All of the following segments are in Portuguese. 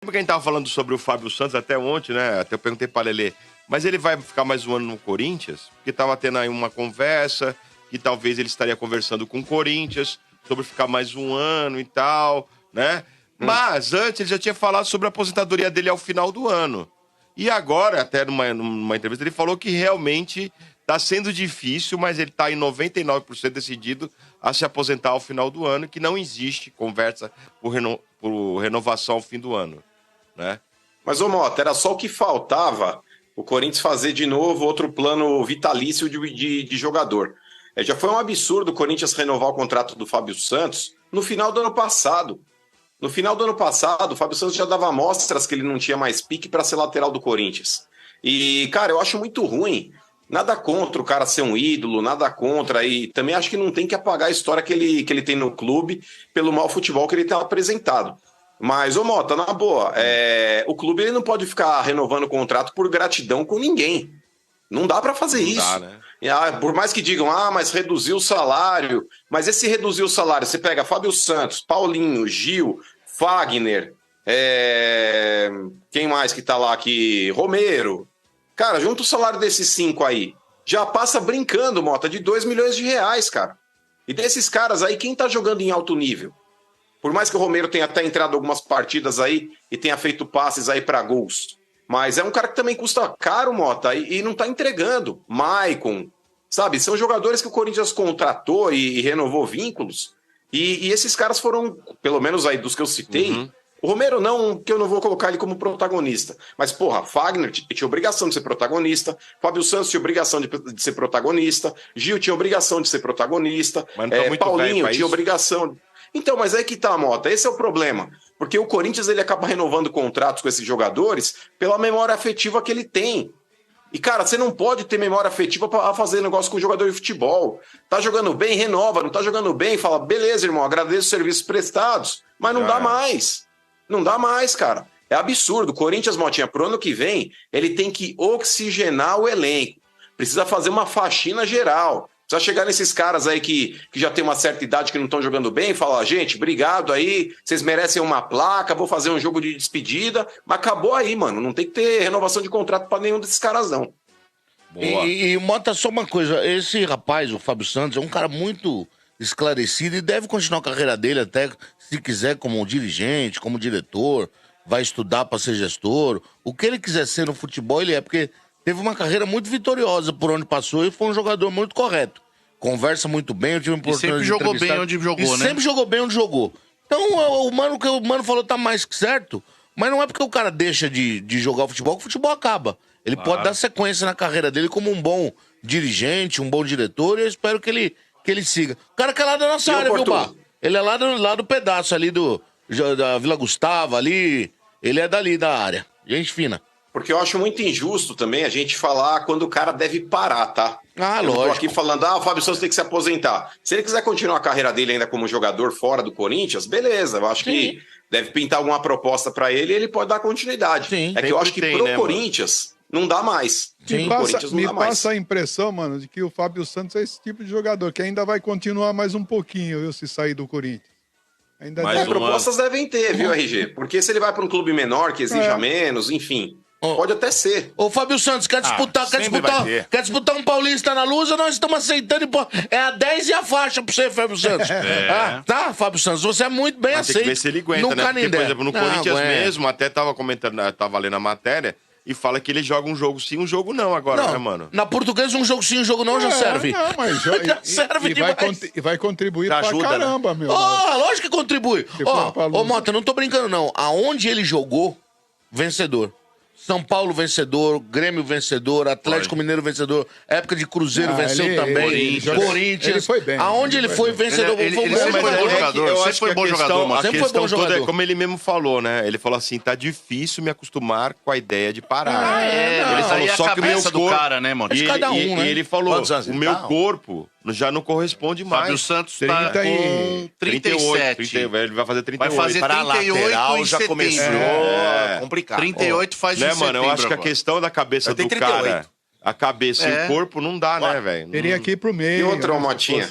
Lembra que a gente tava falando sobre o Fábio Santos até ontem, né? Até eu perguntei pra Lelê. Mas ele vai ficar mais um ano no Corinthians? Porque tava tendo aí uma conversa que talvez ele estaria conversando com o Corinthians sobre ficar mais um ano e tal, né? Mas antes ele já tinha falado sobre a aposentadoria dele ao final do ano. E agora, até numa entrevista, ele falou que realmente tá sendo difícil, mas ele tá em 99% decidido a se aposentar ao final do ano, que não existe conversa por renovação ao fim do ano, né? Mas, ô Mota, era só o que faltava o Corinthians fazer de novo outro plano vitalício de jogador. Já foi um absurdo o Corinthians renovar o contrato do Fábio Santos no final do ano passado. No final do ano passado, o Fábio Santos já dava amostras que ele não tinha mais pique para ser lateral do Corinthians. E, cara, eu acho muito ruim. Nada contra o cara ser um ídolo, nada contra. E também acho que não tem que apagar a história que ele tem no clube pelo mau futebol que ele tem apresentado. Mas, ô Mota, na boa, o clube ele não pode ficar renovando o contrato por gratidão com ninguém. Não dá para fazer isso. Dá, né? Por mais que digam, mas reduziu o salário. Mas esse reduzir o salário, você pega Fábio Santos, Paulinho, Gil, Fagner, quem mais que tá lá aqui? Romero. Cara, junta o salário desses 5 aí. Já passa brincando, Mota, de 2 milhões de reais, cara. E desses caras aí, quem tá jogando em alto nível? Por mais que o Romero tenha até entrado algumas partidas aí e tenha feito passes aí para gols. Mas é um cara que também custa caro, Mota, e não tá entregando. Maicon, sabe? São jogadores que o Corinthians contratou e renovou vínculos. E esses caras foram, pelo menos aí dos que eu citei, o Romero não, que eu não vou colocar ele como protagonista. Mas, porra, Fagner tinha obrigação de ser protagonista, Fábio Santos tinha obrigação de ser protagonista, Gil tinha obrigação de ser protagonista, Paulinho tinha obrigação... Então, mas aí que tá, Mota, esse é o problema. Porque o Corinthians ele acaba renovando contratos com esses jogadores pela memória afetiva que ele tem. E, cara, você não pode ter memória afetiva para fazer negócio com o jogador de futebol. Tá jogando bem, renova. Não tá jogando bem, fala, beleza, irmão, agradeço os serviços prestados. Mas não dá mais. Não dá mais, cara. É absurdo. O Corinthians, Motinha, pro ano que vem, ele tem que oxigenar o elenco. Precisa fazer uma faxina geral. Precisa chegar nesses caras aí que já tem uma certa idade que não estão jogando bem e falar, gente, obrigado aí, vocês merecem uma placa, vou fazer um jogo de despedida, mas acabou aí, mano. Não tem que ter renovação de contrato para nenhum desses caras, não. Boa. E Mota, só uma coisa, esse rapaz, o Fábio Santos, é um cara muito esclarecido e deve continuar a carreira dele até, se quiser, como dirigente, como diretor, vai estudar para ser gestor. O que ele quiser ser no futebol, ele é, porque teve uma carreira muito vitoriosa por onde passou e foi um jogador muito correto. Conversa muito bem, eu tive oportunidade de sempre jogou bem onde jogou, né? Sempre jogou bem onde jogou. Então, o que o Mano falou tá mais que certo, mas não é porque o cara deixa de jogar o futebol que o futebol acaba. Ele pode dar sequência na carreira dele como um bom dirigente, um bom diretor, e eu espero que ele siga. O cara que é lá da nossa área, viu, Bá? Ele é lá do pedaço ali da Vila Gustavo, ali. Ele é dali da área. Gente fina. Porque eu acho muito injusto também a gente falar quando o cara deve parar, tá? Lógico. Eu tô aqui falando, o Fábio Santos tem que se aposentar. Se ele quiser continuar a carreira dele ainda como jogador fora do Corinthians, beleza. Eu acho que deve pintar alguma proposta pra ele e ele pode dar continuidade. Sim. É que eu acho que pro Corinthians não dá mais. Me passa a impressão, mano, de que o Fábio Santos é esse tipo de jogador, que ainda vai continuar mais um pouquinho, viu, se sair do Corinthians. Propostas devem ter, viu, RG? Porque se ele vai pra um clube menor, que exija menos, enfim... Pode até ser. Ô, Fábio Santos, quer disputar um paulista na Lusa? Nós estamos aceitando. É a 10 e a faixa pra você, Fábio Santos. Tá, Fábio Santos, você é muito bem aceito. Tem que ver se ele aguenta, né? Porque, por exemplo, no Corinthians mesmo, até tava comentando, tava lendo a matéria, e fala que ele joga um jogo sim, um jogo não agora, né, mano? Na Portuguesa, um jogo sim, um jogo não já serve. Não, mas já serve e vai contribuir pra caramba, meu. Lógico que contribui. Mota, não tô brincando, não. Aonde ele jogou, vencedor. São Paulo vencedor, Grêmio vencedor, Atlético Mineiro vencedor, época de Cruzeiro venceu também, Corinthians. Ele foi bem. Aonde ele foi vencedor, ele foi bom jogador. Eu acho que a questão toda é como ele mesmo falou, né? Ele falou assim, tá difícil me acostumar com a ideia de parar. Ele falou, só que o meu corpo... cara, né, mano? E ele falou, o meu corpo já não corresponde mais. Fábio Santos tá com 37. Ele vai fazer 38. Vai fazer 38 em já setembro. começou complicado. 38 faz em setembro. Mano, eu acho que a questão da cabeça do cara, a cabeça e o corpo não dá, né, velho? Teria que ir pro meio. E outra, Motinha,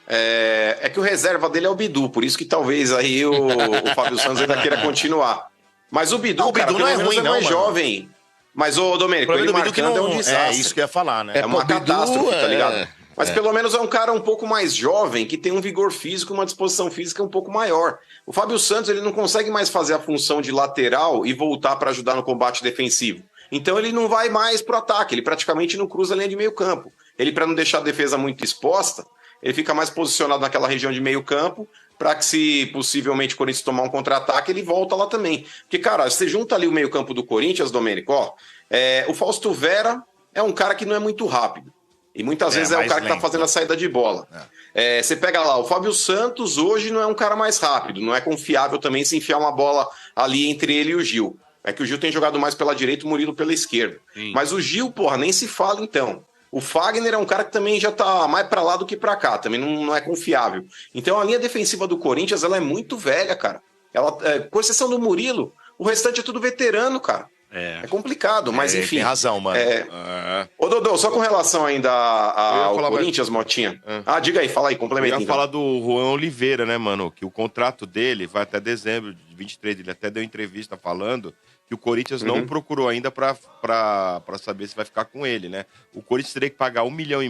é que o reserva dele é o Bidu, por isso que talvez aí o Fábio Santos ainda queira continuar. Mas o Bidu, cara, não é ruim, não, mais mano. jovem. Mas, ô, Domênico, ele marcando é um desastre. É isso que eu ia falar, né? É uma catástrofe, tá ligado? Mas É. pelo menos é um cara um pouco mais jovem, que tem um vigor físico, uma disposição física um pouco maior. O Fábio Santos, ele não consegue mais fazer a função de lateral e voltar para ajudar no combate defensivo. Então ele não vai mais pro ataque, ele praticamente não cruza a linha de meio campo. Ele, para não deixar a defesa muito exposta, ele fica mais posicionado naquela região de meio campo, para que se possivelmente o Corinthians tomar um contra-ataque, ele volta lá também. Porque, cara, você junta ali o meio campo do Corinthians, Domênico, ó, o Fausto Vera é um cara que não é muito rápido. E muitas vezes é o cara que tá fazendo a saída de bola. Você pega lá, o Fábio Santos hoje não é um cara mais rápido, não é confiável também se enfiar uma bola ali entre ele e o Gil. É que o Gil tem jogado mais pela direita, o Murilo pela esquerda. Sim. Mas o Gil, porra, nem se fala então. O Fagner é um cara que também já tá mais pra lá do que pra cá, também não é confiável. Então a linha defensiva do Corinthians, ela é muito velha, cara. Ela, com exceção do Murilo, o restante é tudo veterano, cara. É complicado, mas enfim. Tem razão, mano. Ô, Dodô, só com relação ainda ao Corinthians, Motinha. Diga aí, fala aí, complementa. Eu ia falar do Juan Oliveira, né, mano? Que o contrato dele vai até dezembro de 23. Ele até deu entrevista falando que o Corinthians não procurou ainda pra saber se vai ficar com ele, né? O Corinthians teria que pagar R$1,5 milhão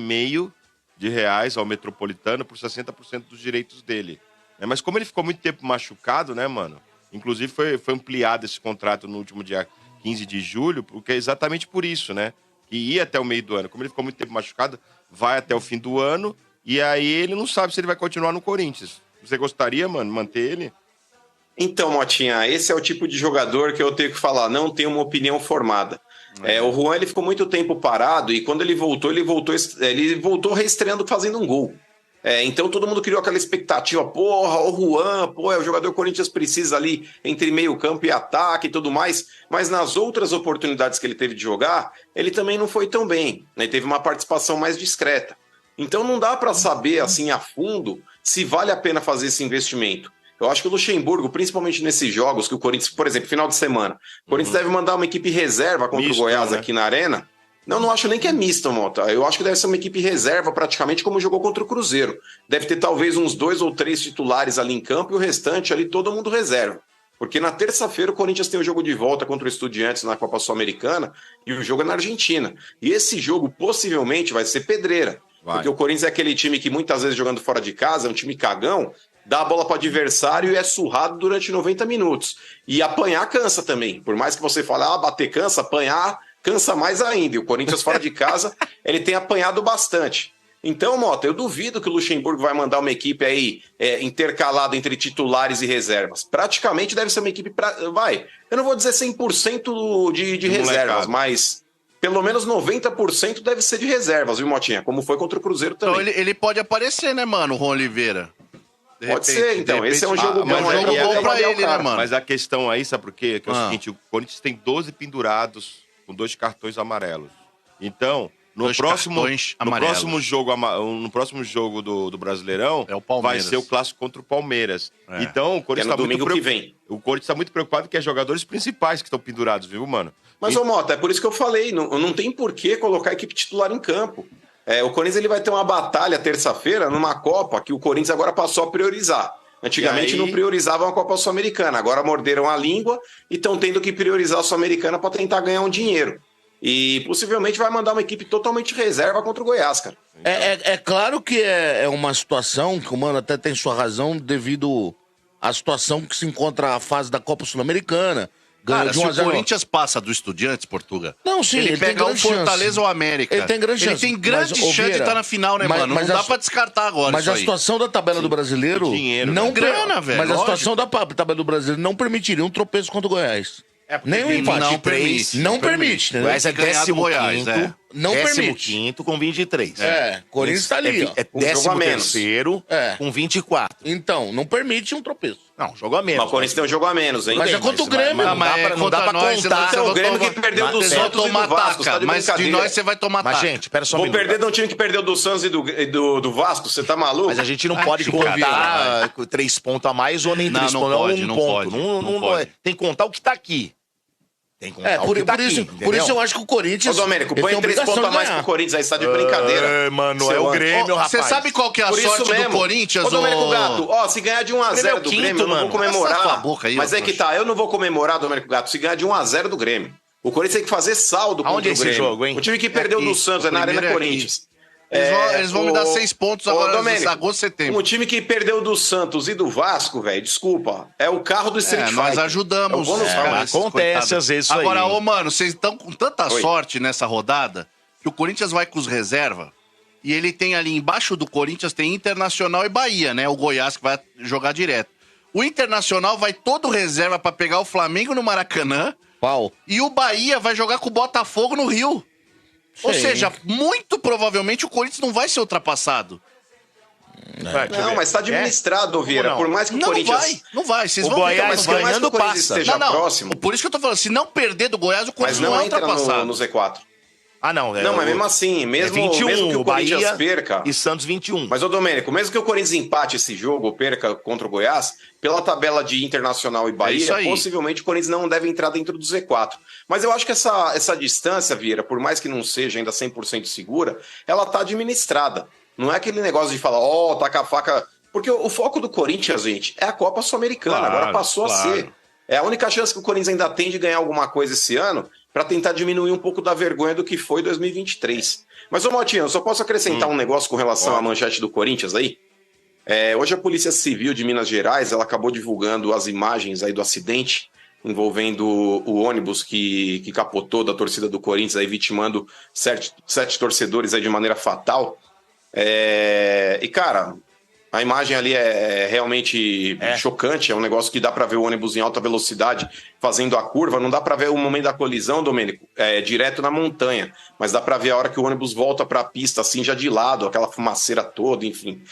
ao Metropolitano por 60% dos direitos dele. Mas como ele ficou muito tempo machucado, né, mano? Inclusive foi ampliado esse contrato no último dia 15 de julho, porque é exatamente por isso, né? Que ia até o meio do ano. Como ele ficou muito tempo machucado, vai até o fim do ano, e aí ele não sabe se ele vai continuar no Corinthians. Você gostaria, mano, manter ele? Então, Motinha, esse é o tipo de jogador que eu tenho que falar, não tenho uma opinião formada. O Juan, ele ficou muito tempo parado, e quando ele voltou reestreando fazendo um gol. Então todo mundo criou aquela expectativa, porra, o Juan, é o jogador que o Corinthians precisa ali entre meio campo e ataque e tudo mais, mas nas outras oportunidades que ele teve de jogar, ele também não foi tão bem, né? Teve uma participação mais discreta. Então não dá para saber assim a fundo se vale a pena fazer esse investimento. Eu acho que o Luxemburgo, principalmente nesses jogos que o Corinthians, por exemplo, final de semana, o Corinthians deve mandar uma equipe reserva contra o Goiás, né? Aqui na Arena. Não acho nem que é misto, Mota. Eu acho que deve ser uma equipe reserva praticamente como jogou contra o Cruzeiro. Deve ter talvez uns 2 ou 3 titulares ali em campo e o restante ali todo mundo reserva. Porque na terça-feira o Corinthians tem o jogo de volta contra o Estudiantes na Copa Sul-Americana e o jogo é na Argentina. E esse jogo possivelmente vai ser pedreira. Porque o Corinthians é aquele time que muitas vezes jogando fora de casa, é um time cagão, dá a bola para o adversário e é surrado durante 90 minutos. E apanhar cansa também. Por mais que você fale, bater cansa, apanhar cansa mais ainda. E o Corinthians fora de casa, ele tem apanhado bastante. Então, Mota, eu duvido que o Luxemburgo vai mandar uma equipe aí intercalada entre titulares e reservas. Praticamente deve ser uma equipe... eu não vou dizer 100% de reservas, mas pelo menos 90% deve ser de reservas, viu, Motinha? Como foi contra o Cruzeiro também. Então ele pode aparecer, né, mano, o Juan Oliveira? Pode ser, então. Esse é um jogo bom. É um jogo bom pra ele, né, mano? Mas a questão aí, sabe por quê? Que é o seguinte, o Corinthians tem 12 pendurados com 2 cartões amarelos. Então, no próximo jogo do Brasileirão, vai ser o clássico contra o Palmeiras. Então, o Corinthians tá muito preocupado. O Corinthians está muito preocupado que é jogadores principais que estão pendurados, viu, mano? Mas, ô Mota, é por isso que eu falei, não tem por que colocar a equipe titular em campo. O Corinthians ele vai ter uma batalha terça-feira numa Copa que o Corinthians agora passou a priorizar. Antigamente não priorizavam a Copa Sul-Americana, agora morderam a língua e estão tendo que priorizar a Sul-Americana para tentar ganhar um dinheiro. E possivelmente vai mandar uma equipe totalmente reserva contra o Goiás, cara. É claro que é uma situação que o Mano até tem sua razão devido à situação que se encontra a fase da Copa Sul-Americana. Cara, se o Corinthians passa do Estudiantes, Portuga, não, sim, ele pega um Fortaleza ou América. Ele tem grande chance. Ele tem grande chance de estar na final, né, mano? Não dá pra descartar agora. Mas a situação da tabela do Brasileiro. Dinheiro, não grana, velho. Mas a situação da tabela do Brasileiro não permitiria um tropeço contra o Goiás. Nem um empate. Não permite. Entendeu? Goiás é 15º. Não permite. 15º com 23. Corinthians tá ali, ó. É 13º com 24. Então, não permite um tropeço. Não, jogo a menos. Mas o Corinthians tem um jogo a menos, hein? Mas é contra o Grêmio. Não dá pra contar. É o Grêmio que perdeu do Santos e do Vasco. Mas de nós você vai tomar taca. Mas, gente, pera só um Vou minuto. perder de um time que perdeu do Santos e do Vasco? Você tá maluco? Mas a gente não pode contar 3 pontos a mais ou nem 3 pontos. Não pode. Tem que contar o que tá aqui. Tem que contar por isso eu acho que o Corinthians... Ô, Domênico, põe 3 pontos a mais pro Corinthians, aí você tá de brincadeira. Mano, é o Grêmio, rapaz. Você sabe qual que é a sorte do Corinthians? Ô, Domênico Gato, se ganhar de 1x0 do Grêmio, eu não vou comemorar. Mas é que tá, eu não vou comemorar, Domênico Gato, se ganhar de 1x0 do Grêmio. O Corinthians tem que fazer saldo contra o Grêmio. Onde é esse jogo, hein? O time que perdeu do Santos, é na Arena Corinthians. Eles vão me dar 6 pontos agora em agosto, setembro. Um time que perdeu do Santos e do Vasco, velho, desculpa, é o carro do Street Fighter. Nós ajudamos. Acontece às vezes isso aí. Agora, mano, vocês estão com tanta sorte nessa rodada que o Corinthians vai com os reserva e ele tem ali embaixo do Corinthians tem Internacional e Bahia, né? O Goiás que vai jogar direto. O Internacional vai todo reserva pra pegar o Flamengo no Maracanã. E o Bahia vai jogar com o Botafogo no Rio. Ou seja, muito provavelmente o Corinthians não vai ser ultrapassado. Não, mas tá administrado, Vieira. Por mais que o Corinthians... Não vai. Vocês o vão ver, Goiás ganhando passa. Esteja próximo. Por isso que eu tô falando, se não perder do Goiás, o Corinthians não é ultrapassado. No Z4. Não. Mas mesmo assim, mesmo 21, mesmo que o Corinthians Bahia perca... E Santos 21. Mas, ô Domênico, mesmo que o Corinthians empate esse jogo ou perca contra o Goiás, pela tabela de Internacional e Bahia, possivelmente o Corinthians não deve entrar dentro do Z4. Mas eu acho que essa distância, Vieira, por mais que não seja ainda 100% segura, ela tá administrada. Não é aquele negócio de falar, tá com a faca... Porque o foco do Corinthians, gente, é a Copa Sul-Americana. Agora passou a ser. É a única chance que o Corinthians ainda tem de ganhar alguma coisa esse ano para tentar diminuir um pouco da vergonha do que foi 2023. Mas, ô Motinho, eu só posso acrescentar um negócio com relação à manchete do Corinthians aí? Hoje a Polícia Civil de Minas Gerais, ela acabou divulgando as imagens aí do acidente envolvendo o ônibus que capotou da torcida do Corinthians, aí vitimando 7 torcedores aí de maneira fatal. E, cara... A imagem ali é realmente chocante, é um negócio que dá para ver o ônibus em alta velocidade fazendo a curva, não dá para ver o momento da colisão, Domênico, direto na montanha, mas dá para ver a hora que o ônibus volta para a pista, assim, já de lado, aquela fumaceira toda, enfim.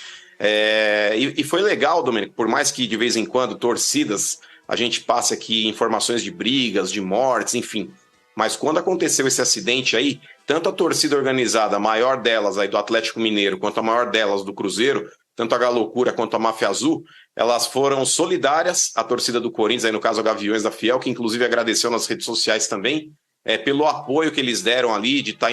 E foi legal, Domênico, por mais que de vez em quando torcidas, a gente passe aqui informações de brigas, de mortes, enfim. Mas quando aconteceu esse acidente aí, tanto a torcida organizada, a maior delas aí do Atlético Mineiro, quanto a maior delas do Cruzeiro, tanto a Galocura quanto a Máfia Azul, elas foram solidárias à torcida do Corinthians, aí no caso a Gaviões da Fiel, que inclusive agradeceu nas redes sociais também, pelo apoio que eles deram ali, de estar